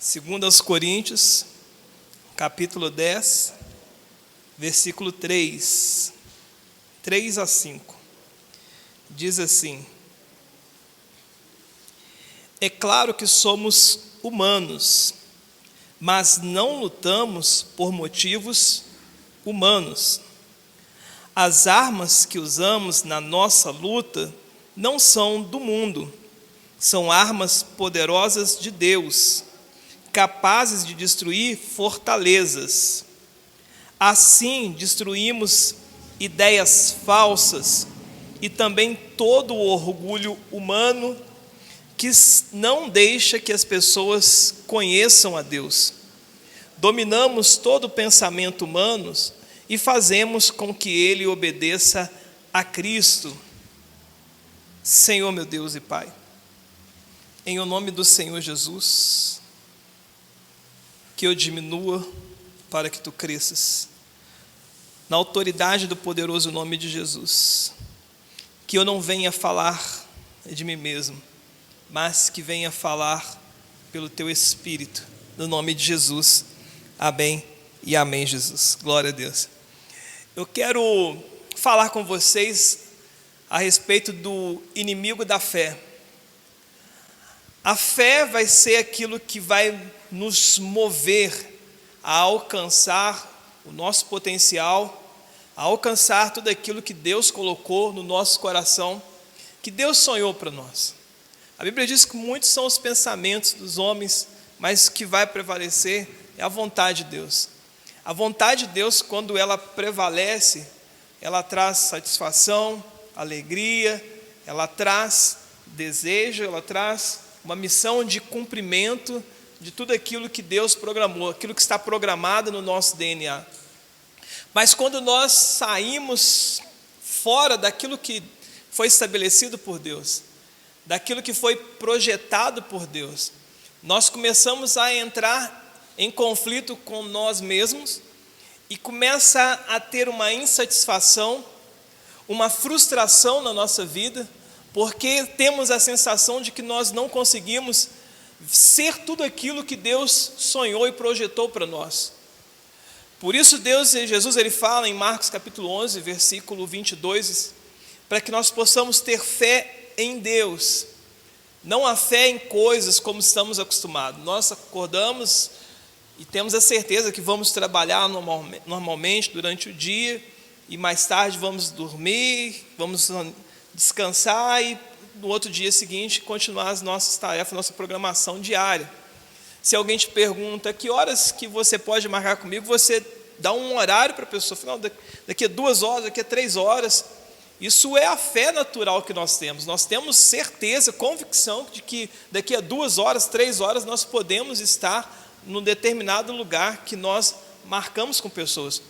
Segundo aos Coríntios, capítulo 10, versículo 3 a 5. Diz assim: é claro que somos humanos, mas não lutamos por motivos humanos. As armas que usamos na nossa luta não são do mundo, são armas poderosas de Deus, capazes de destruir fortalezas. Assim, destruímos ideias falsas e também todo o orgulho humano que não deixa que as pessoas conheçam a Deus. Dominamos todo o pensamento humano e fazemos com que ele obedeça a Cristo. Senhor, meu Deus e Pai, em o nome do Senhor Jesus, que eu diminua para que tu cresças, na autoridade do poderoso nome de Jesus, que eu não venha falar de mim mesmo, mas que venha falar pelo teu Espírito, no nome de Jesus, amém e amém, Jesus, glória a Deus. Eu quero falar com vocês a respeito do inimigo da fé. A fé vai ser aquilo que vai nos mover a alcançar o nosso potencial, a alcançar tudo aquilo que Deus colocou no nosso coração, que Deus sonhou para nós. A Bíblia diz que muitos são os pensamentos dos homens, mas o que vai prevalecer é a vontade de Deus. A vontade de Deus, quando ela prevalece, ela traz satisfação, alegria, ela traz desejo, ela traz uma missão de cumprimento de tudo aquilo que Deus programou, aquilo que está programado no nosso DNA. Mas quando nós saímos fora daquilo que foi estabelecido por Deus, daquilo que foi projetado por Deus, nós começamos a entrar em conflito com nós mesmos e começa a ter uma insatisfação, uma frustração na nossa vida, porque temos a sensação de que nós não conseguimos ser tudo aquilo que Deus sonhou e projetou para nós. Por isso Jesus ele fala em Marcos capítulo 11, versículo 22, para que nós possamos ter fé em Deus, não a fé em coisas como estamos acostumados. Nós acordamos e temos a certeza que vamos trabalhar normalmente durante o dia e mais tarde vamos dormir, vamos descansar e no outro dia seguinte continuar as nossas tarefas, nossa programação diária. Se alguém te pergunta que horas que você pode marcar comigo, você dá um horário para a pessoa, afinal, daqui a 2 horas, daqui a 3 horas. Isso é a fé natural que nós temos. Nós temos certeza, convicção de que daqui a 2 horas, 3 horas nós podemos estar num determinado lugar que nós marcamos com pessoas.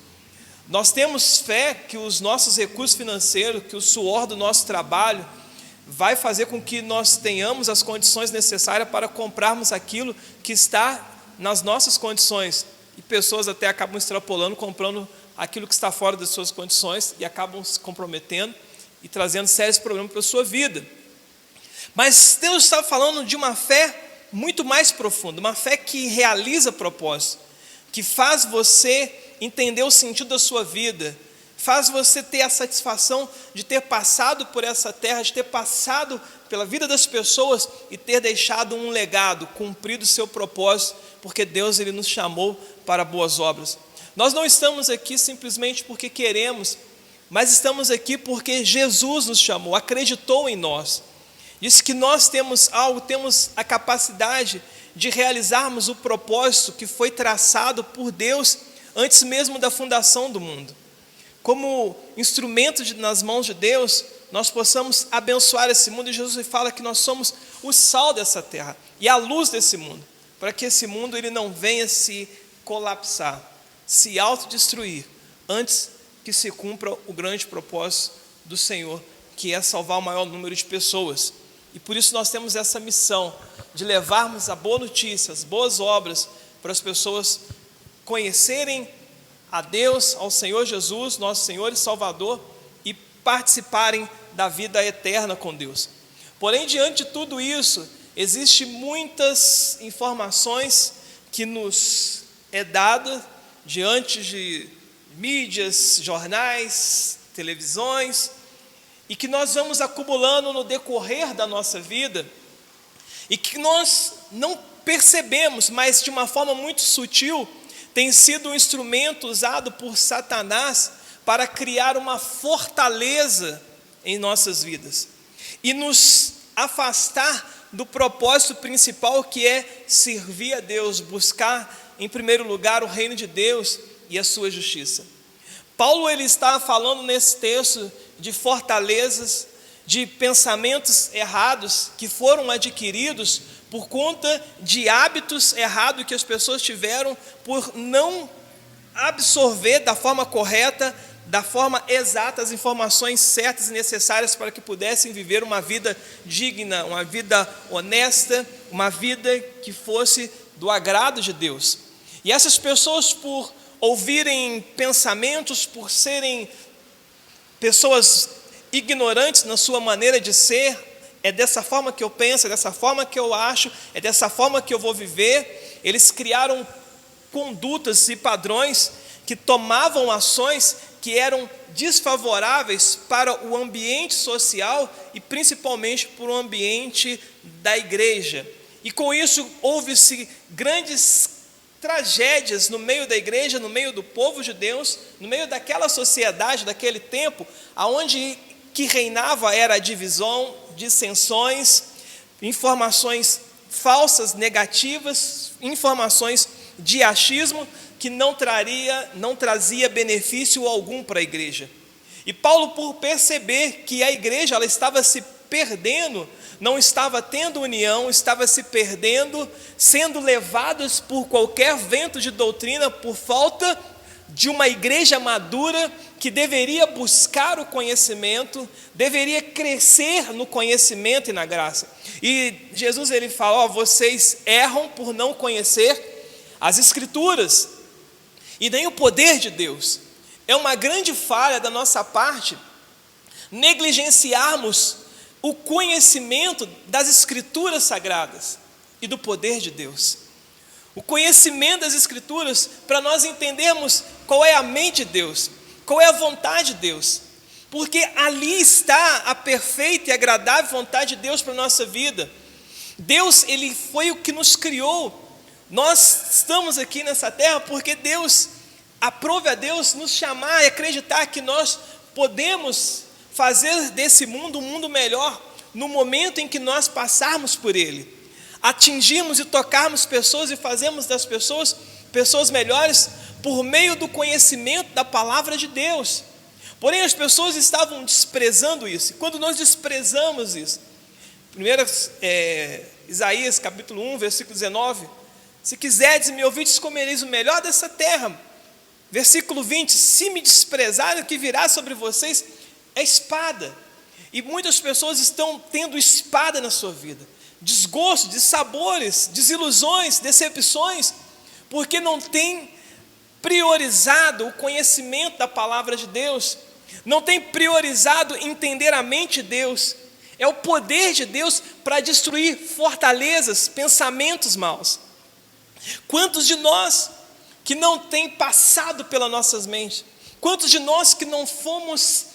Nós temos fé que os nossos recursos financeiros, que o suor do nosso trabalho vai fazer com que nós tenhamos as condições necessárias para comprarmos aquilo que está nas nossas condições. E pessoas até acabam extrapolando, comprando aquilo que está fora das suas condições e acabam se comprometendo e trazendo sérios problemas para a sua vida. Mas Deus está falando de uma fé muito mais profunda, uma fé que realiza propósito, que faz você entender o sentido da sua vida, faz você ter a satisfação de ter passado por essa terra, de ter passado pela vida das pessoas e ter deixado um legado, cumprido o seu propósito, porque Deus ele nos chamou para boas obras. Nós não estamos aqui simplesmente porque queremos, mas estamos aqui porque Jesus nos chamou, acreditou em nós. Disse que nós temos algo, temos a capacidade de realizarmos o propósito que foi traçado por Deus antes mesmo da fundação do mundo. Como instrumento nas mãos de Deus, nós possamos abençoar esse mundo. E Jesus fala que nós somos o sal dessa terra e a luz desse mundo, para que esse mundo ele não venha se colapsar, se autodestruir, antes que se cumpra o grande propósito do Senhor, que é salvar o maior número de pessoas. E por isso nós temos essa missão de levarmos a boa notícia, as boas obras, para as pessoas conhecerem a Deus, ao Senhor Jesus, nosso Senhor e Salvador, e participarem da vida eterna com Deus. Porém, diante de tudo isso, existem muitas informações que nos é dada diante de mídias, jornais, televisões, e que nós vamos acumulando no decorrer da nossa vida, e que nós não percebemos, mas de uma forma muito sutil, tem sido um instrumento usado por Satanás para criar uma fortaleza em nossas vidas e nos afastar do propósito principal, que é servir a Deus, buscar em primeiro lugar o reino de Deus e a sua justiça. Paulo ele está falando nesse texto de fortalezas, de pensamentos errados que foram adquiridos por conta de hábitos errados que as pessoas tiveram por não absorver da forma correta, da forma exata, as informações certas e necessárias para que pudessem viver uma vida digna, uma vida honesta, uma vida que fosse do agrado de Deus. E essas pessoas, por ouvirem pensamentos, por serem pessoas ignorantes na sua maneira de ser, é dessa forma que eu penso, é dessa forma que eu acho, é dessa forma que eu vou viver, eles criaram condutas e padrões que tomavam ações que eram desfavoráveis para o ambiente social e principalmente para o ambiente da igreja. E com isso houve-se grandes tragédias no meio da igreja, no meio do povo de Deus, no meio daquela sociedade, daquele tempo, aonde que reinava era a divisão, dissensões, informações falsas, negativas, informações de achismo, que não trazia benefício algum para a igreja. E Paulo, por perceber que a igreja ela estava se perdendo, não estava tendo união, estava se perdendo, sendo levados por qualquer vento de doutrina, por falta de uma igreja madura que deveria buscar o conhecimento, deveria crescer no conhecimento e na graça. E Jesus ele fala: vocês erram por não conhecer as Escrituras e nem o poder de Deus. É uma grande falha da nossa parte negligenciarmos o conhecimento das Escrituras sagradas e do poder de Deus. O conhecimento das Escrituras para nós entendermos qual é a mente de Deus, qual é a vontade de Deus, porque ali está a perfeita e agradável vontade de Deus para a nossa vida. Deus, Ele foi o que nos criou. Nós estamos aqui nessa terra porque Deus, aprove a Deus nos chamar e acreditar que nós podemos fazer desse mundo um mundo melhor no momento em que nós passarmos por ele, atingirmos e tocarmos pessoas e fazermos das pessoas pessoas melhores por meio do conhecimento da palavra de Deus. Porém, as pessoas estavam desprezando isso. E quando nós desprezamos isso, Isaías capítulo 1, versículo 19, se quiserdes me ouvirdes, comereis o melhor dessa terra. Versículo 20, se me desprezarem, o que virá sobre vocês é espada. E muitas pessoas estão tendo espada na sua vida, desgosto, dissabores, desilusões, decepções, porque não tem priorizado o conhecimento da palavra de Deus, não tem priorizado entender a mente de Deus. É o poder de Deus para destruir fortalezas, pensamentos maus. Quantos de nós que não tem passado pelas nossas mentes? Quantos de nós que não fomos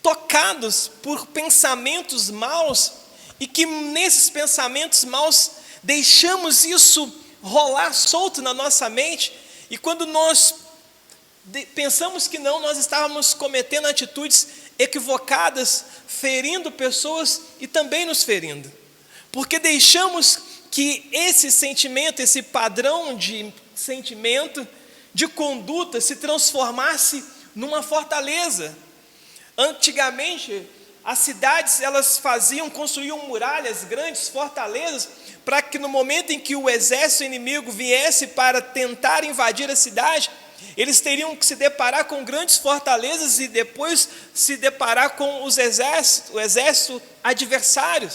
tocados por pensamentos maus e que nesses pensamentos maus deixamos isso rolar solto na nossa mente, e quando nós pensamos que não, nós estávamos cometendo atitudes equivocadas, ferindo pessoas e também nos ferindo, porque deixamos que esse sentimento, esse padrão de sentimento, de conduta se transformasse numa fortaleza. Antigamente, as cidades elas construíam muralhas, grandes fortalezas, para que no momento em que o exército inimigo viesse para tentar invadir a cidade, eles teriam que se deparar com grandes fortalezas e depois se deparar com o exército adversário.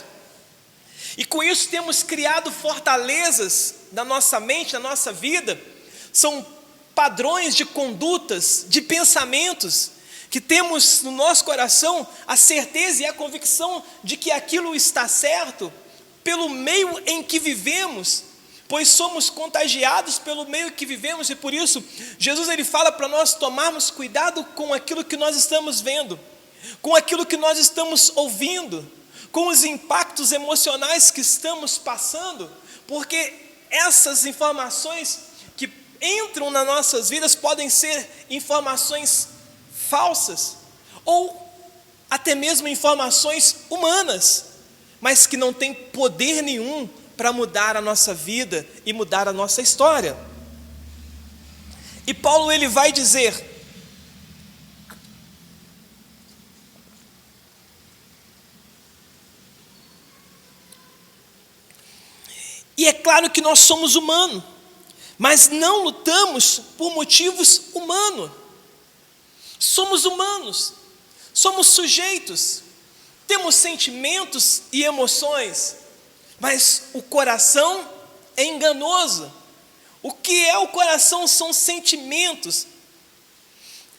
E com isso temos criado fortalezas na nossa mente, na nossa vida. São padrões de condutas, de pensamentos, que temos no nosso coração a certeza e a convicção de que aquilo está certo, pelo meio em que vivemos, pois somos contagiados pelo meio que vivemos, e por isso Jesus ele fala para nós tomarmos cuidado com aquilo que nós estamos vendo, com aquilo que nós estamos ouvindo, com os impactos emocionais que estamos passando, porque essas informações que entram nas nossas vidas podem ser informações falsas, ou até mesmo informações humanas, mas que não têm poder nenhum para mudar a nossa vida e mudar a nossa história. E Paulo ele vai dizer: e é claro que nós somos humanos, mas não lutamos por motivos humanos. Somos humanos, somos sujeitos, temos sentimentos e emoções, mas o coração é enganoso. O que é o coração são sentimentos,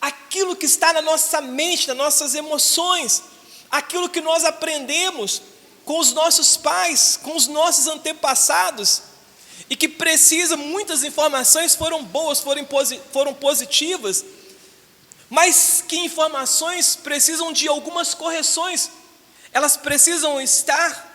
aquilo que está na nossa mente, nas nossas emoções, aquilo que nós aprendemos com os nossos pais, com os nossos antepassados, e que precisa, muitas informações foram boas, foram positivas, mas que informações precisam de algumas correções, elas precisam estar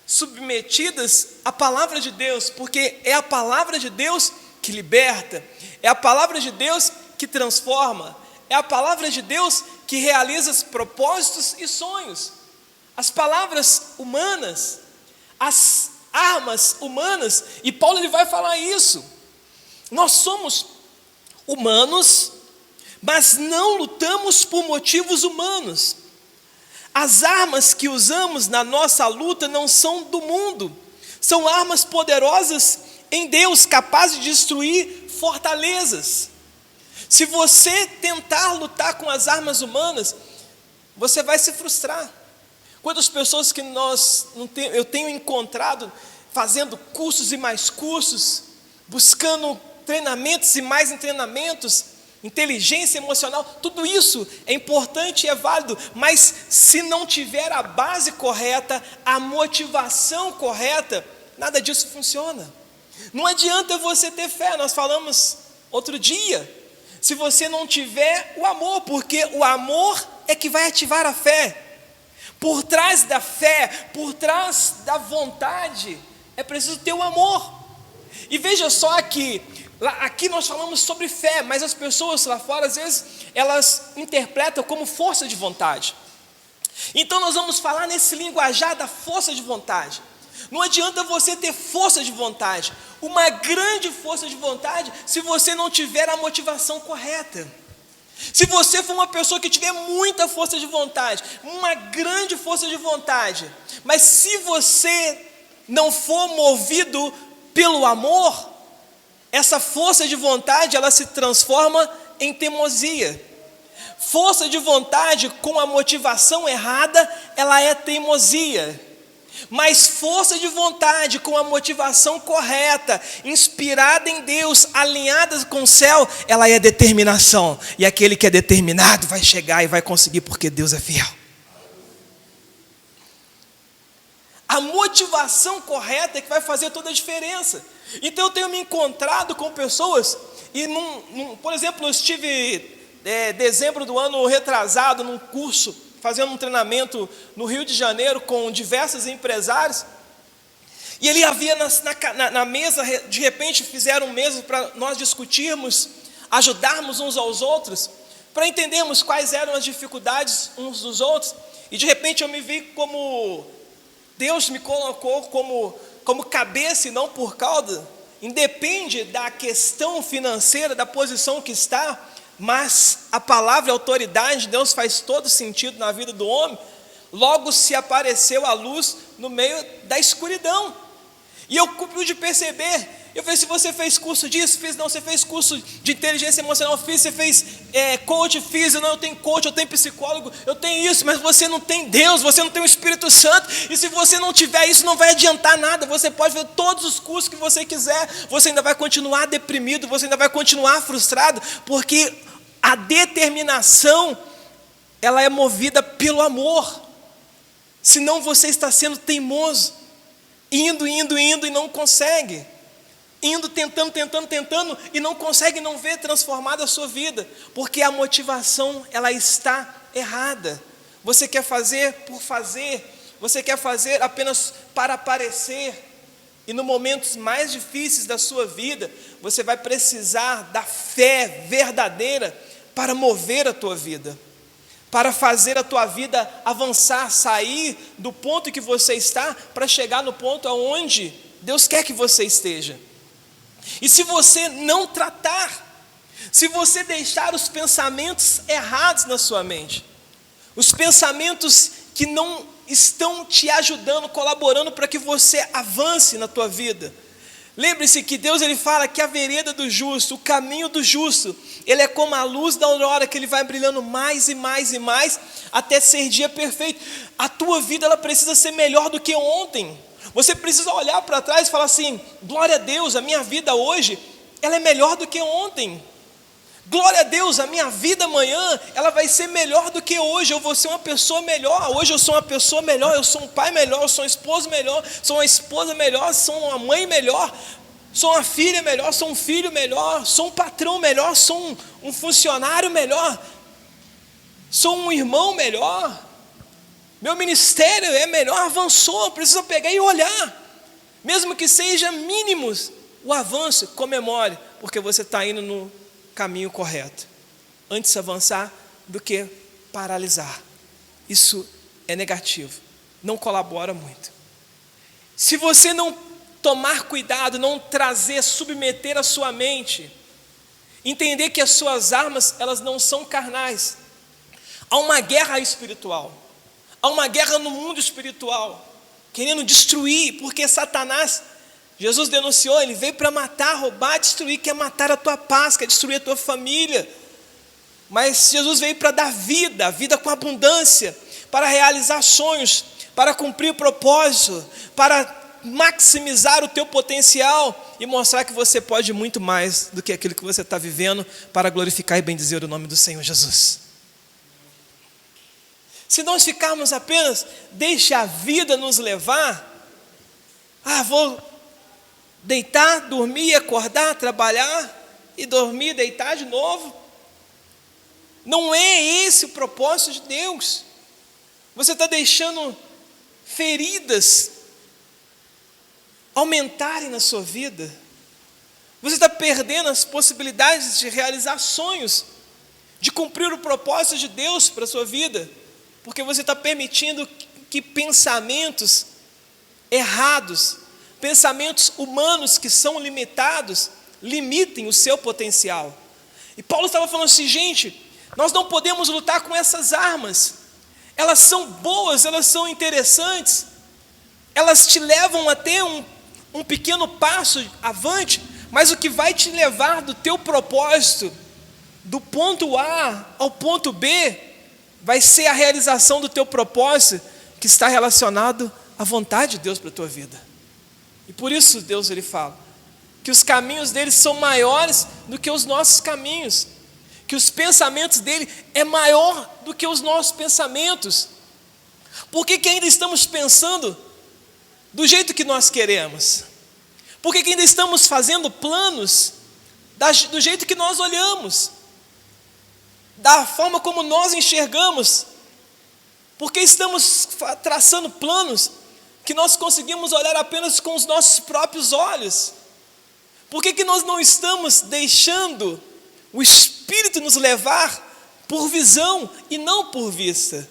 submetidas à palavra de Deus, porque é a palavra de Deus que liberta, é a palavra de Deus que transforma, é a palavra de Deus que realiza os propósitos e sonhos. As palavras humanas, as armas humanas, e Paulo ele vai falar isso, nós somos humanos, mas não lutamos por motivos humanos. As armas que usamos na nossa luta não são do mundo, são armas poderosas em Deus, capazes de destruir fortalezas. Se você tentar lutar com as armas humanas, você vai se frustrar. Quantas pessoas que eu tenho encontrado fazendo cursos e mais cursos, buscando treinamentos e mais treinamentos, inteligência emocional, tudo isso é importante e é válido, mas se não tiver a base correta, a motivação correta, nada disso funciona. Não adianta você ter fé, nós falamos outro dia, se você não tiver o amor, porque o amor é que vai ativar a fé. Por trás da fé, por trás da vontade, é preciso ter o amor. E veja só que aqui nós falamos sobre fé, mas as pessoas lá fora, às vezes, elas interpretam como força de vontade. Então nós vamos falar nesse linguajar da força de vontade. Não adianta você ter força de vontade, uma grande força de vontade, se você não tiver a motivação correta. Se você for uma pessoa que tiver muita força de vontade, uma grande força de vontade, mas se você não for movido pelo amor, essa força de vontade, ela se transforma em teimosia. Força de vontade com a motivação errada, ela é teimosia. Mas força de vontade com a motivação correta, inspirada em Deus, alinhada com o céu, ela é determinação. E aquele que é determinado vai chegar e vai conseguir, porque Deus é fiel. A motivação correta é que vai fazer toda a diferença. Então eu tenho me encontrado com pessoas, e por exemplo, eu estive dezembro do ano retrasado num curso, fazendo um treinamento no Rio de Janeiro com diversos empresários, e ele havia na mesa, de repente fizeram mesa para nós discutirmos, ajudarmos uns aos outros, para entendermos quais eram as dificuldades uns dos outros, e de repente eu me vi como Deus me colocou como cabeça e não por cauda, independe da questão financeira, da posição que está, mas a palavra e a autoridade de Deus faz todo sentido na vida do homem. Logo se apareceu a luz no meio da escuridão, e eu pude perceber. Eu falei: se você fez curso disso, fiz. Não, você fez curso de inteligência emocional, fiz. Você fez coach, fiz. Não, eu tenho coach, eu tenho psicólogo, eu tenho isso, mas você não tem Deus, você não tem o Espírito Santo, e se você não tiver isso, não vai adiantar nada. Você pode fazer todos os cursos que você quiser, você ainda vai continuar deprimido, você ainda vai continuar frustrado, porque a determinação, ela é movida pelo amor. Senão você está sendo teimoso, indo e não consegue. indo, tentando, e não consegue não ver transformada a sua vida, porque a motivação, ela está errada. Você quer fazer por fazer, você quer fazer apenas para aparecer, e nos momentos mais difíceis da sua vida, você vai precisar da fé verdadeira para mover a tua vida, para fazer a tua vida avançar, sair do ponto que você está, para chegar no ponto aonde Deus quer que você esteja. E se você não tratar, se você deixar os pensamentos errados na sua mente, os pensamentos que não estão te ajudando, colaborando para que você avance na tua vida. Lembre-se que Deus, ele fala que a vereda do justo, o caminho do justo, ele é como a luz da aurora, que ele vai brilhando mais e mais e mais, até ser dia perfeito. A tua vida, ela precisa ser melhor do que ontem. Você precisa olhar para trás e falar assim: glória a Deus, a minha vida hoje, ela é melhor do que ontem. Glória a Deus, a minha vida amanhã, ela vai ser melhor do que hoje. Eu vou ser uma pessoa melhor. Hoje eu sou uma pessoa melhor, eu sou um pai melhor, eu sou um esposo melhor, sou uma esposa melhor, sou uma mãe melhor, sou uma filha melhor, sou um filho melhor, sou um patrão melhor, sou um funcionário melhor, sou um irmão melhor. Meu ministério é melhor, avançou. Precisa pegar e olhar, mesmo que seja mínimos, o avanço. Comemore, porque você está indo no caminho correto. Antes avançar do que paralisar. Isso é negativo, não colabora muito. Se você não tomar cuidado, não trazer, submeter a sua mente, entender que as suas armas, elas não são carnais. Há uma guerra espiritual, há uma guerra no mundo espiritual, querendo destruir, porque Satanás, Jesus denunciou, ele veio para matar, roubar, destruir, quer matar a tua paz, quer destruir a tua família. Mas Jesus veio para dar vida, vida com abundância, para realizar sonhos, para cumprir o propósito, para maximizar o teu potencial e mostrar que você pode muito mais do que aquilo que você está vivendo, para glorificar e bendizer o nome do Senhor Jesus. Se nós ficarmos apenas, deixa a vida nos levar, vou deitar, dormir, acordar, trabalhar e dormir, deitar de novo. Não é esse o propósito de Deus. Você está deixando feridas aumentarem na sua vida. Você está perdendo as possibilidades de realizar sonhos, de cumprir o propósito de Deus para a sua vida, porque você está permitindo que pensamentos errados, pensamentos humanos que são limitados, limitem o seu potencial. E Paulo estava falando assim: gente, nós não podemos lutar com essas armas. Elas são boas, elas são interessantes, elas te levam a ter um pequeno passo avante, mas o que vai te levar do teu propósito, do ponto A ao ponto B, vai ser a realização do teu propósito, que está relacionado à vontade de Deus para a tua vida. E por isso Deus, ele fala que os caminhos dele são maiores do que os nossos caminhos, que os pensamentos dele é maior do que os nossos pensamentos. Por que ainda estamos pensando do jeito que nós queremos? Por que ainda estamos fazendo planos do jeito que nós olhamos, da forma como nós enxergamos? Por que estamos traçando planos que nós conseguimos olhar apenas com os nossos próprios olhos? Por que nós não estamos deixando o Espírito nos levar por visão e não por vista?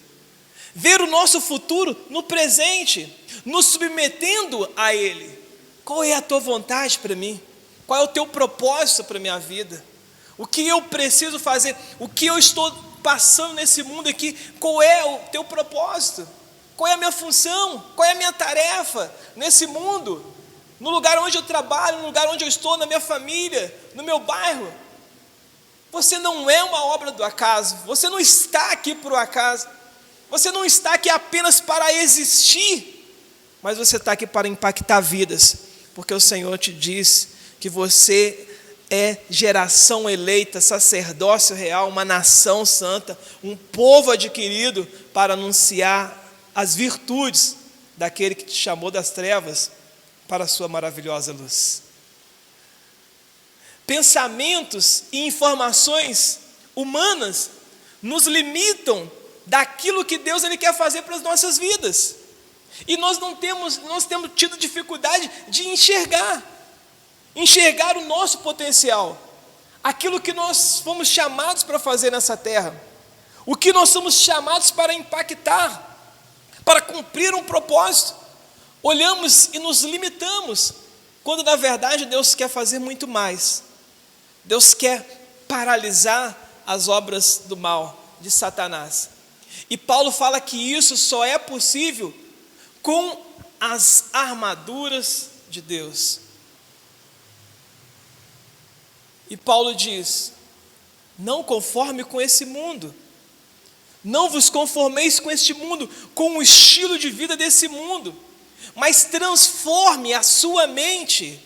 Ver o nosso futuro no presente, nos submetendo a Ele. Qual é a tua vontade para mim? Qual é o teu propósito para a minha vida? O que eu preciso fazer? O que eu estou passando nesse mundo aqui? Qual é o teu propósito? Qual é a minha função? Qual é a minha tarefa nesse mundo? No lugar onde eu trabalho, no lugar onde eu estou, na minha família, no meu bairro. Você não é uma obra do acaso. Você não está aqui por um acaso. Você não está aqui apenas para existir, mas você está aqui para impactar vidas, porque o Senhor te diz que você é geração eleita, sacerdócio real, uma nação santa, um povo adquirido para anunciar as virtudes daquele que te chamou das trevas para a sua maravilhosa luz. pensamentos e informações humanas nos limitam daquilo que Deus ele quer fazer para as nossas vidas. E nós temos tido dificuldade de enxergar o nosso potencial, aquilo que nós fomos chamados para fazer nessa terra, o que nós somos chamados para impactar, para cumprir um propósito. Olhamos e nos limitamos, quando na verdade Deus quer fazer muito mais. Deus quer paralisar as obras do mal de Satanás. E Paulo fala que isso só é possível com as armaduras de Deus. E Paulo diz: não conforme com esse mundo, não vos conformeis com este mundo, com o estilo de vida desse mundo, mas transforme a sua mente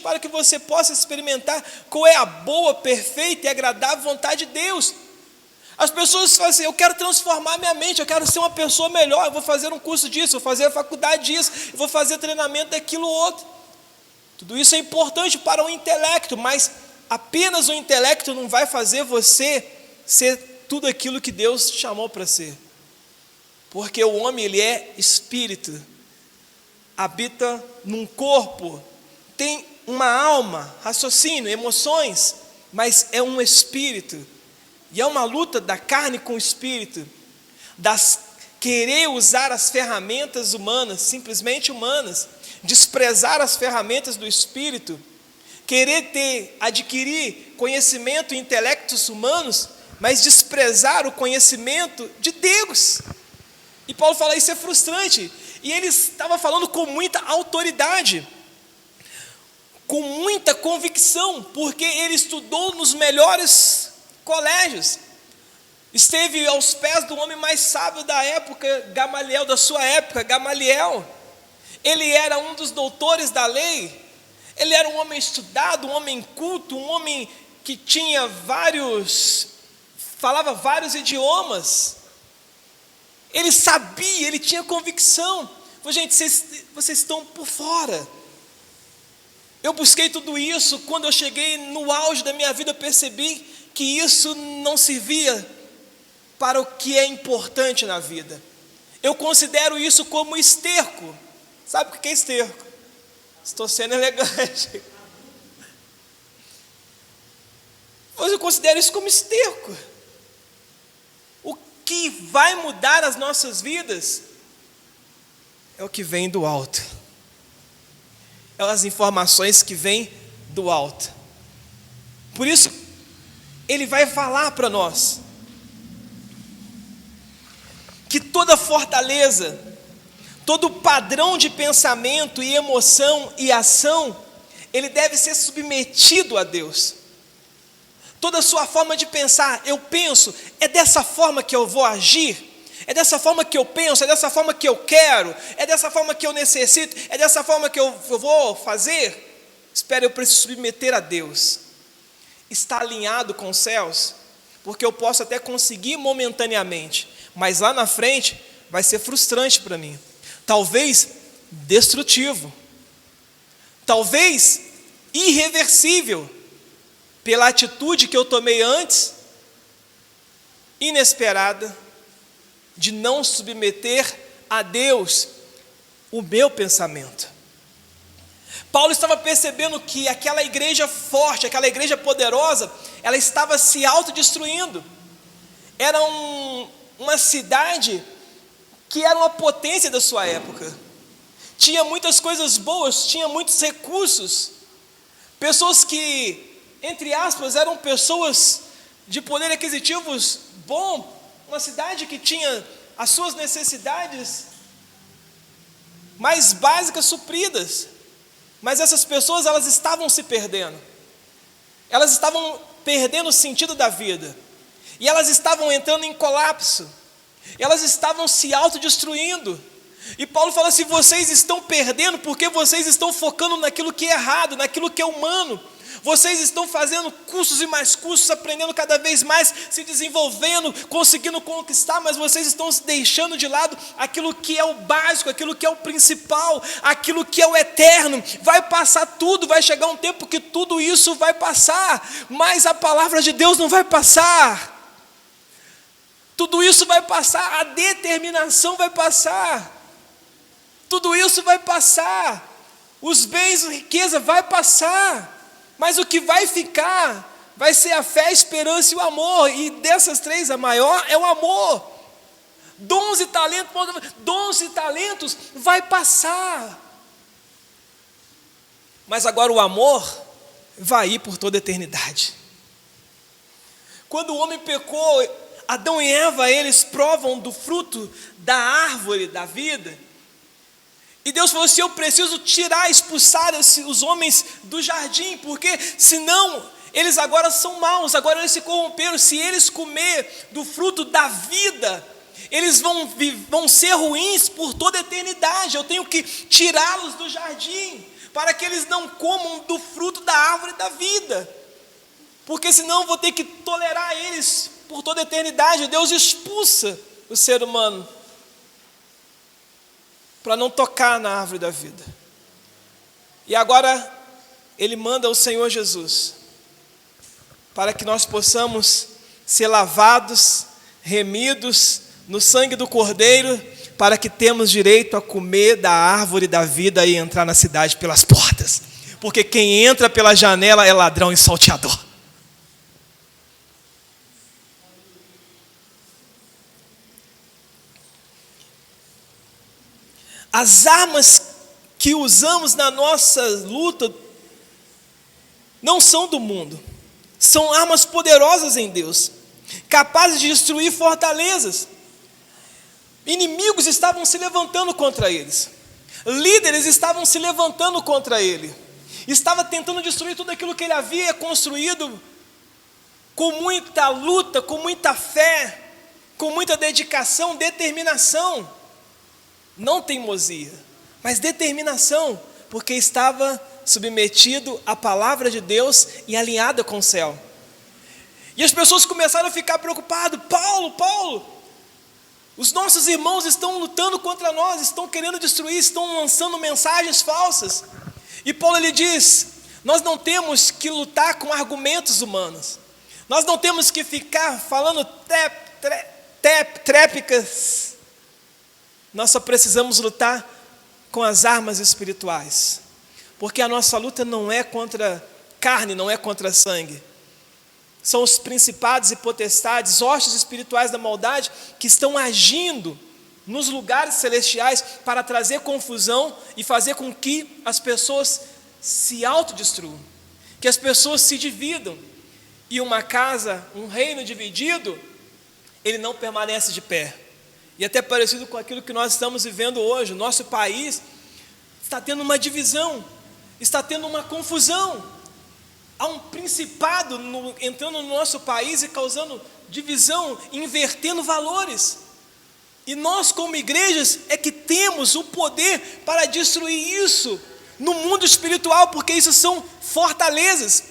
para que você possa experimentar qual é a boa, perfeita e agradável vontade de Deus. As pessoas falam assim: eu quero transformar minha mente, eu quero ser uma pessoa melhor, eu vou fazer um curso disso, eu vou fazer a faculdade disso, eu vou fazer treinamento daquilo outro. Tudo isso é importante para o intelecto, mas apenas o intelecto não vai fazer você ser tudo aquilo que Deus chamou para ser. Porque o homem, ele é espírito, habita num corpo, tem uma alma, raciocínio, emoções, mas é um espírito. E é uma luta da carne com o espírito, querer usar as ferramentas humanas, simplesmente humanas, desprezar as ferramentas do espírito, querer adquirir conhecimento e intelectos humanos, mas desprezar o conhecimento de Deus. E Paulo fala: isso é frustrante. E ele estava falando com muita autoridade, com muita convicção, porque ele estudou nos melhores colégios, esteve aos pés do homem mais sábio da época, Gamaliel, da sua época, Gamaliel. Ele era um dos doutores da lei, ele era um homem estudado, um homem culto, um homem que falava vários idiomas. Ele sabia, ele tinha convicção. Gente, vocês estão por fora. Eu busquei tudo isso, quando eu cheguei no auge da minha vida, eu percebi que isso não servia para o que é importante na vida. Eu considero isso como esterco. Sabe o que é esterco? Estou sendo elegante. Mas eu considero isso como esterco. O que vai mudar as nossas vidas é o que vem do alto. É as informações que vêm do alto. Por isso, ele vai falar para nós que toda fortaleza, todo padrão de pensamento e emoção e ação, ele deve ser submetido a Deus. Toda a sua forma de pensar, eu penso, é dessa forma que eu vou agir, é dessa forma que eu penso, é dessa forma que eu quero, é dessa forma que eu necessito, é dessa forma que eu vou fazer. Espera, eu preciso submeter a Deus. Está alinhado com os céus, porque eu posso até conseguir momentaneamente, mas lá na frente vai ser frustrante para mim, talvez destrutivo, talvez irreversível, pela atitude que eu tomei antes, inesperada, de não submeter a Deus o meu pensamento. Paulo estava percebendo que aquela igreja forte, aquela igreja poderosa, ela estava se autodestruindo. Era uma cidade que era uma potência da sua época. Tinha muitas coisas boas, tinha muitos recursos. Pessoas que, entre aspas, eram pessoas de poder aquisitivos bom. Uma cidade que tinha as suas necessidades mais básicas supridas. Mas essas pessoas, elas estavam se perdendo. Elas estavam perdendo o sentido da vida. E elas estavam entrando em colapso. Elas estavam se autodestruindo. E Paulo fala assim: vocês estão perdendo porque vocês estão focando naquilo que é errado, naquilo que é humano. Vocês estão fazendo cursos e mais cursos, aprendendo cada vez mais, se desenvolvendo, conseguindo conquistar, mas vocês estão se deixando de lado aquilo que é o básico, aquilo que é o principal, aquilo que é o eterno. Vai passar tudo, vai chegar um tempo que tudo isso vai passar, mas a palavra de Deus não vai passar. Tudo isso vai passar, a determinação vai passar. Tudo isso vai passar. Os bens e riqueza vai passar. Mas o que vai ficar vai ser a fé, a esperança e o amor. E dessas três, a maior é o amor. Dons e talentos vai passar. Mas agora o amor vai ir por toda a eternidade. Quando o homem pecou, Adão e Eva, eles provam do fruto da árvore da vida. E Deus falou assim: eu preciso tirar, expulsar os homens do jardim, porque senão eles agora são maus, agora eles se corromperam. Se eles comer do fruto da vida, eles vão ser ruins por toda a eternidade. Eu tenho que tirá-los do jardim, para que eles não comam do fruto da árvore da vida, porque senão eu vou ter que tolerar eles por toda a eternidade. Deus expulsa o ser humano para não tocar na árvore da vida. E agora Ele manda o Senhor Jesus para que nós possamos ser lavados, remidos no sangue do Cordeiro, para que temos direito a comer da árvore da vida e entrar na cidade pelas portas, porque quem entra pela janela é ladrão e salteador. As armas que usamos na nossa luta não são do mundo, são armas poderosas em Deus, capazes de destruir fortalezas. Inimigos estavam se levantando contra eles, líderes estavam se levantando contra ele, estava tentando destruir tudo aquilo que ele havia construído com muita luta, com muita fé, com muita dedicação, determinação. Não teimosia, mas determinação, porque estava submetido à palavra de Deus e alinhado com o céu. E as pessoas começaram a ficar preocupadas: Paulo, os nossos irmãos estão lutando contra nós, estão querendo destruir, estão lançando mensagens falsas. E Paulo lhe diz: nós não temos que lutar com argumentos humanos, nós não temos que ficar falando trépicas. Nós só precisamos lutar com as armas espirituais, porque a nossa luta não é contra carne, não é contra sangue. São os principados e potestades, hostes espirituais da maldade, que estão agindo nos lugares celestiais para trazer confusão e fazer com que as pessoas se autodestruam, que as pessoas se dividam. E uma casa, um reino dividido, ele não permanece de pé. E até parecido com aquilo que nós estamos vivendo hoje. O nosso país está tendo uma divisão, está tendo uma confusão. Há um principado entrando no nosso país e causando divisão, invertendo valores. E nós, como igrejas, é que temos o poder para destruir isso no mundo espiritual, porque isso são fortalezas.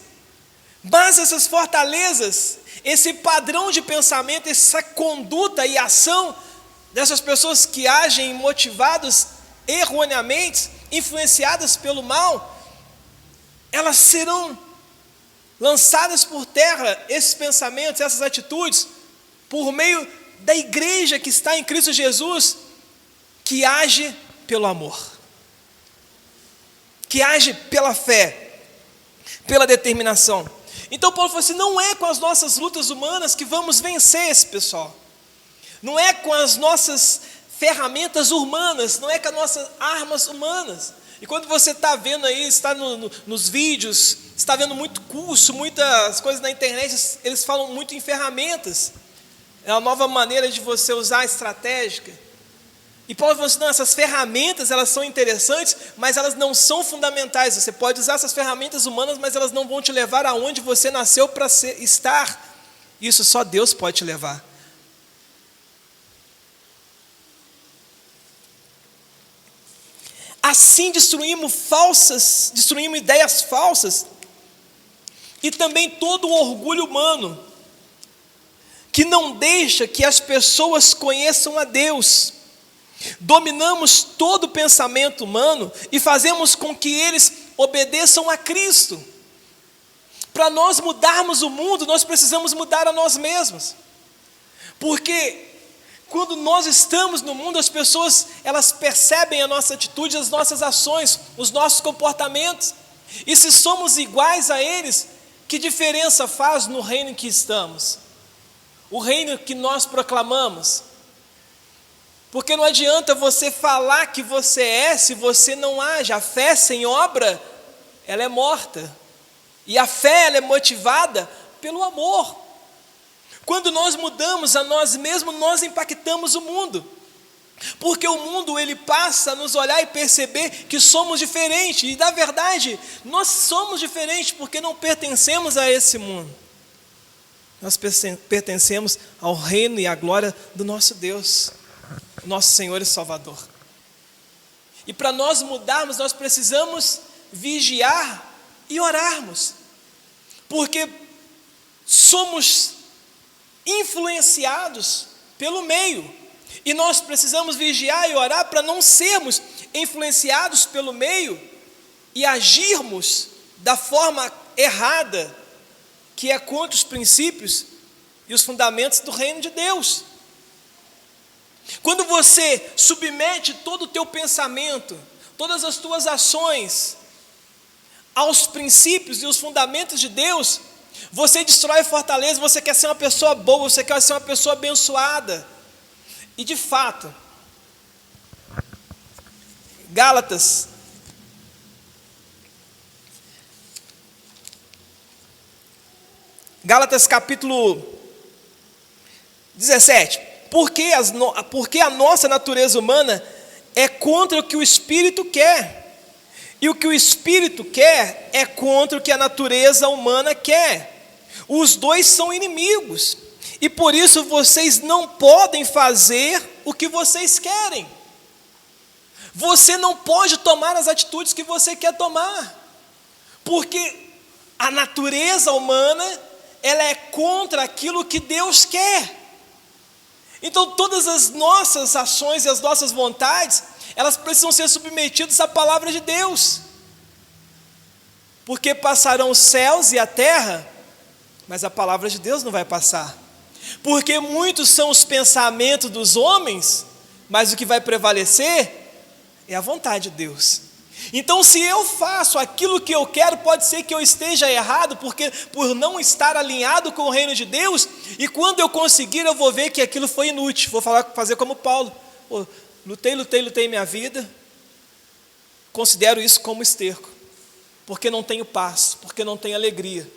Mas essas fortalezas, esse padrão de pensamento, essa conduta e ação dessas pessoas que agem motivadas erroneamente, influenciadas pelo mal, elas serão lançadas por terra, esses pensamentos, essas atitudes, por meio da igreja que está em Cristo Jesus, que age pelo amor, que age pela fé, pela determinação. Então Paulo falou assim: não é com as nossas lutas humanas que vamos vencer esse pessoal. Não é com as nossas ferramentas humanas, não é com as nossas armas humanas. E quando você está vendo aí, está nos vídeos, está vendo muito curso, muitas coisas na internet, eles falam muito em ferramentas. É uma nova maneira de você usar a estratégia. E Paulo falou assim: não, essas ferramentas, elas são interessantes, mas elas não são fundamentais. Você pode usar essas ferramentas humanas, mas elas não vão te levar aonde você nasceu para estar. Isso só Deus pode te levar. Assim destruímos ideias falsas e também todo o orgulho humano, que não deixa que as pessoas conheçam a Deus. Dominamos todo o pensamento humano e fazemos com que eles obedeçam a Cristo. Para nós mudarmos o mundo, nós precisamos mudar a nós mesmos. Porque quando nós estamos no mundo, as pessoas, elas percebem a nossa atitude, as nossas ações, os nossos comportamentos. E se somos iguais a eles, que diferença faz no reino em que estamos? O reino que nós proclamamos. Porque não adianta você falar que você é, se você não age. A fé sem obra, ela é morta. E a fé, ela é motivada pelo amor. Quando nós mudamos a nós mesmos, nós impactamos o mundo. Porque o mundo, ele passa a nos olhar e perceber que somos diferentes. E na verdade, nós somos diferentes porque não pertencemos a esse mundo. Nós pertencemos ao reino e à glória do nosso Deus, nosso Senhor e Salvador. E para nós mudarmos, nós precisamos vigiar e orarmos, porque somos influenciados pelo meio, e nós precisamos vigiar e orar para não sermos influenciados pelo meio e agirmos da forma errada, que é contra os princípios e os fundamentos do reino de Deus. Quando você submete todo o teu pensamento, todas as tuas ações aos princípios e os fundamentos de Deus, você destrói fortaleza, você quer ser uma pessoa boa, você quer ser uma pessoa abençoada. E de fato, Gálatas capítulo 17, porque a nossa natureza humana é contra o que o Espírito quer, e o que o Espírito quer é contra o que a natureza humana quer. Os dois são inimigos, e por isso vocês não podem fazer o que vocês querem. Você não pode tomar as atitudes que você quer tomar, porque a natureza humana, ela é contra aquilo que Deus quer. Então todas as nossas ações e as nossas vontades, elas precisam ser submetidas à palavra de Deus. Porque passarão os céus e a terra, mas a palavra de Deus não vai passar. Porque muitos são os pensamentos dos homens, mas o que vai prevalecer é a vontade de Deus. Então, se eu faço aquilo que eu quero, pode ser que eu esteja errado, porque por não estar alinhado com o reino de Deus, e quando eu conseguir, eu vou ver que aquilo foi inútil. Vou fazer como Paulo: lutei minha vida, considero isso como esterco, porque não tenho paz, porque não tenho alegria.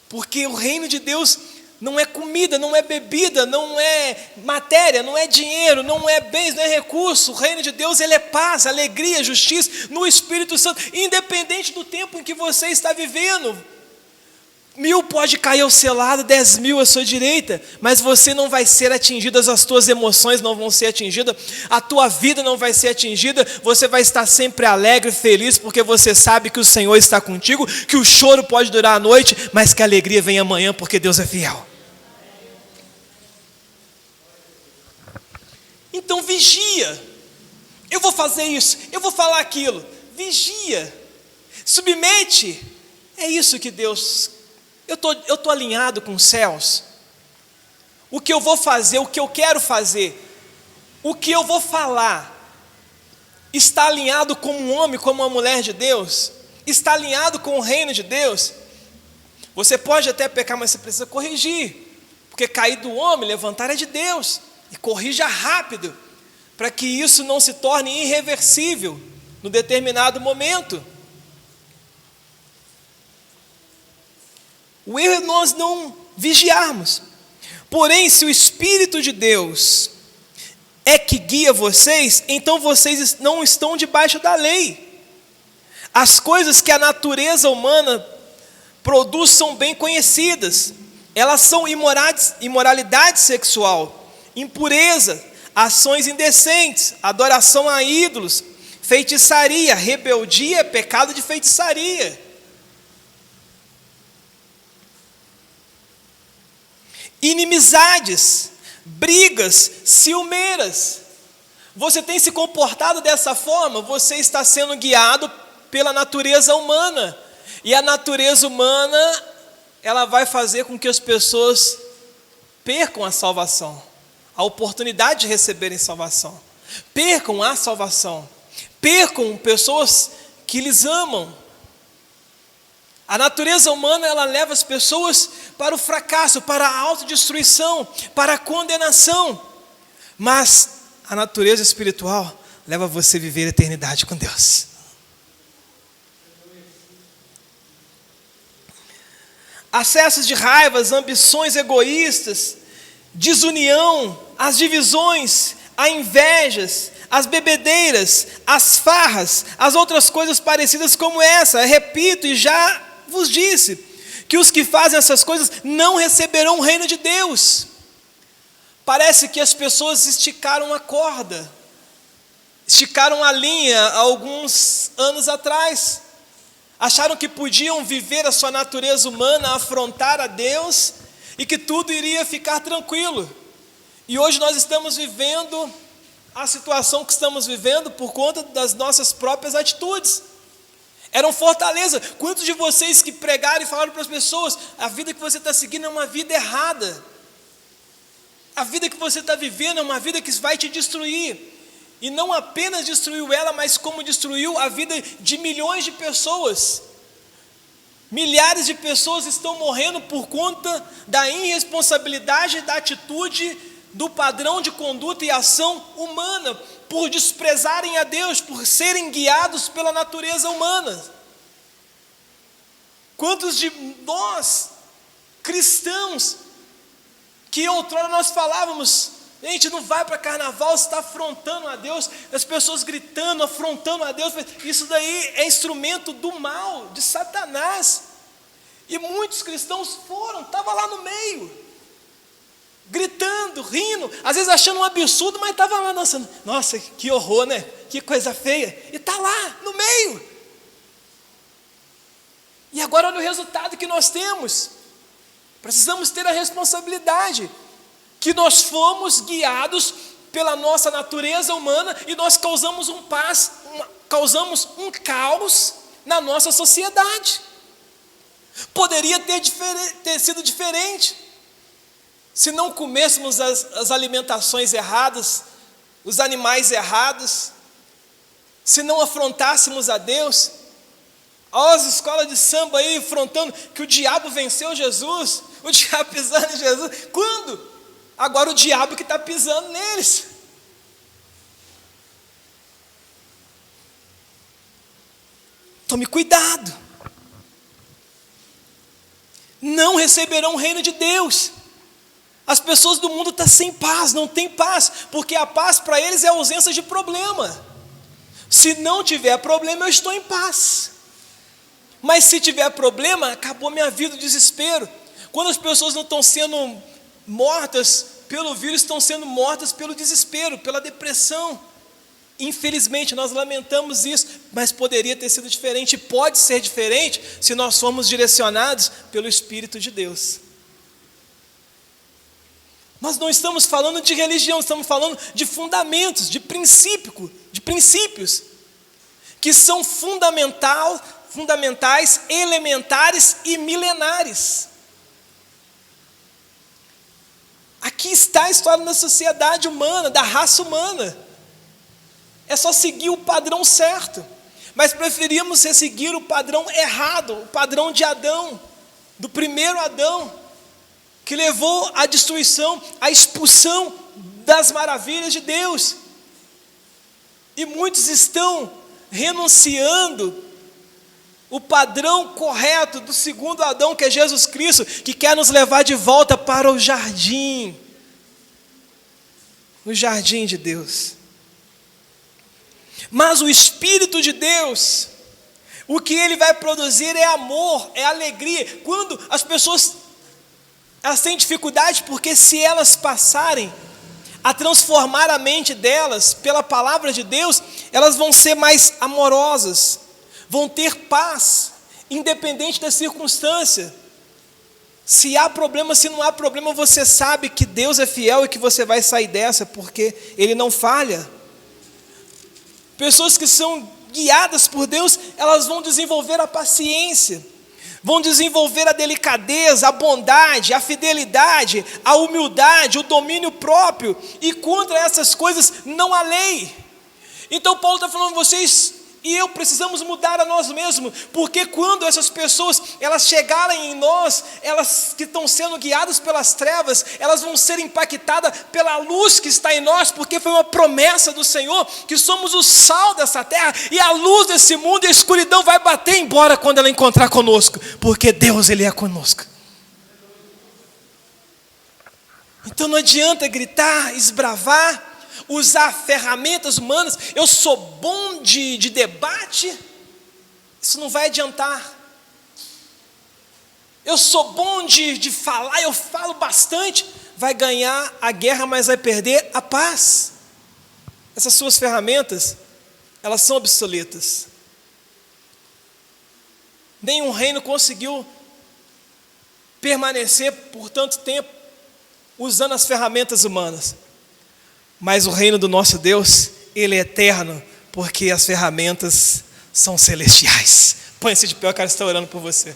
Porque o reino de Deus não é comida, não é bebida, não é matéria, não é dinheiro, não é bens, não é recurso. O reino de Deus, ele é paz, alegria, justiça no Espírito Santo, independente do tempo em que você está vivendo. 1000 pode cair ao seu lado, 10.000 à sua direita, mas você não vai ser atingido, as tuas emoções não vão ser atingidas, a tua vida não vai ser atingida, você vai estar sempre alegre, feliz, porque você sabe que o Senhor está contigo, que o choro pode durar a noite, mas que a alegria vem amanhã, porque Deus é fiel. Então vigia. Eu vou fazer isso, eu vou falar aquilo. Vigia, submete. É isso que Deus... Eu tô alinhado com os céus. O que eu vou fazer, o que eu quero fazer, o que eu vou falar, está alinhado como um homem, como uma mulher de Deus? Está alinhado com o reino de Deus? Você pode até pecar, mas você precisa corrigir, porque cair do homem, levantar é de Deus. E corrija rápido, para que isso não se torne irreversível no determinado momento. O erro é nós não vigiarmos. Porém, se o Espírito de Deus é que guia vocês, então vocês não estão debaixo da lei. As coisas que a natureza humana produz são bem conhecidas. Elas são imoralidade sexual, impureza, ações indecentes, adoração a ídolos, feitiçaria, rebeldia, pecado de feitiçaria. inimizades, brigas, ciumeiras. Você tem se comportado dessa forma, você está sendo guiado pela natureza humana. E a natureza humana, ela vai fazer com que as pessoas percam a salvação, a oportunidade de receberem salvação, percam a salvação, percam pessoas que lhes amam. A natureza humana, ela leva as pessoas para o fracasso, para a autodestruição, para a condenação. Mas a natureza espiritual leva você a viver a eternidade com Deus. Acessos de raivas, ambições egoístas, desunião, as divisões, as invejas, as bebedeiras, as farras, as outras coisas parecidas como essa. Eu repito e já vos disse, que os que fazem essas coisas não receberão o reino de Deus. Parece que as pessoas esticaram a corda, esticaram a linha há alguns anos atrás. Acharam que podiam viver a sua natureza humana, afrontar a Deus, e que tudo iria ficar tranquilo. E hoje nós estamos vivendo a situação que estamos vivendo por conta das nossas próprias atitudes. Eram fortaleza. Quantos de vocês que pregaram e falaram para as pessoas, a vida que você está seguindo é uma vida errada, a vida que você está vivendo é uma vida que vai te destruir. E não apenas destruiu ela, mas como destruiu a vida de milhões de pessoas. Milhares de pessoas estão morrendo por conta da irresponsabilidade, da atitude, do padrão de conduta e ação humana, por desprezarem a Deus, por serem guiados pela natureza humana. Quantos de nós, cristãos, que outrora nós falávamos, a gente não vai para carnaval, você está afrontando a Deus, as pessoas gritando, afrontando a Deus, isso daí é instrumento do mal, de Satanás. E muitos cristãos estavam lá no meio, gritando, rindo, às vezes achando um absurdo, mas estavam lá dançando. Nossa, que horror, né? Que coisa feia. E está lá, no meio. E agora olha o resultado que nós temos. Precisamos ter a responsabilidade que nós fomos guiados pela nossa natureza humana e nós causamos causamos um caos na nossa sociedade. Poderia ter sido diferente se não comêssemos as alimentações erradas, os animais errados, se não afrontássemos a Deus. Olha as escolas de samba aí afrontando que o diabo venceu Jesus, o diabo pisando em Jesus. Quando? Agora o diabo que está pisando neles. Tome cuidado. Não receberão o reino de Deus. As pessoas do mundo estão sem paz, não tem paz, porque a paz para eles é a ausência de problema. Se não tiver problema, eu estou em paz. Mas se tiver problema, acabou minha vida, o desespero. Quando as pessoas não estão sendo mortas pelo vírus, estão sendo mortas pelo desespero, pela depressão. Infelizmente, nós lamentamos isso, mas poderia ter sido diferente, pode ser diferente, se nós formos direcionados pelo Espírito de Deus. Nós não estamos falando de religião, estamos falando de fundamentos, de princípios, que são fundamentais, elementares e milenares. Aqui está a história da sociedade humana, da raça humana. É só seguir o padrão certo, mas preferimos seguir o padrão errado, o padrão de Adão, do primeiro Adão, que levou à destruição, à expulsão das maravilhas de Deus. E muitos estão renunciando o padrão correto do segundo Adão, que é Jesus Cristo, que quer nos levar de volta para o jardim de Deus. Mas o Espírito de Deus, o que ele vai produzir é amor, é alegria. Quando as pessoas elas têm dificuldade, porque se elas passarem a transformar a mente delas pela palavra de Deus, elas vão ser mais amorosas, vão ter paz, independente da circunstância. Se há problema, se não há problema, você sabe que Deus é fiel e que você vai sair dessa, porque Ele não falha. Pessoas que são guiadas por Deus, elas vão desenvolver a paciência, vão desenvolver a delicadeza, a bondade, a fidelidade, a humildade, o domínio próprio, e contra essas coisas não há lei. Então Paulo está falando, vocês e eu precisamos mudar a nós mesmos, porque quando essas pessoas, elas chegarem em nós, elas que estão sendo guiadas pelas trevas, elas vão ser impactadas pela luz que está em nós, porque foi uma promessa do Senhor, que somos o sal dessa terra, e a luz desse mundo e a escuridão vai bater embora quando ela encontrar conosco, porque Deus, Ele é conosco. Então não adianta gritar, esbravar, usar ferramentas humanas. Eu sou bom de debate, isso não vai adiantar. Eu sou bom de falar, eu falo bastante, vai ganhar a guerra, mas vai perder a paz. Essas suas ferramentas, elas são obsoletas. Nenhum reino conseguiu permanecer por tanto tempo usando as ferramentas humanas. Mas o reino do nosso Deus, Ele é eterno, porque as ferramentas são celestiais. Põe-se de pé, eu quero estar orando por você.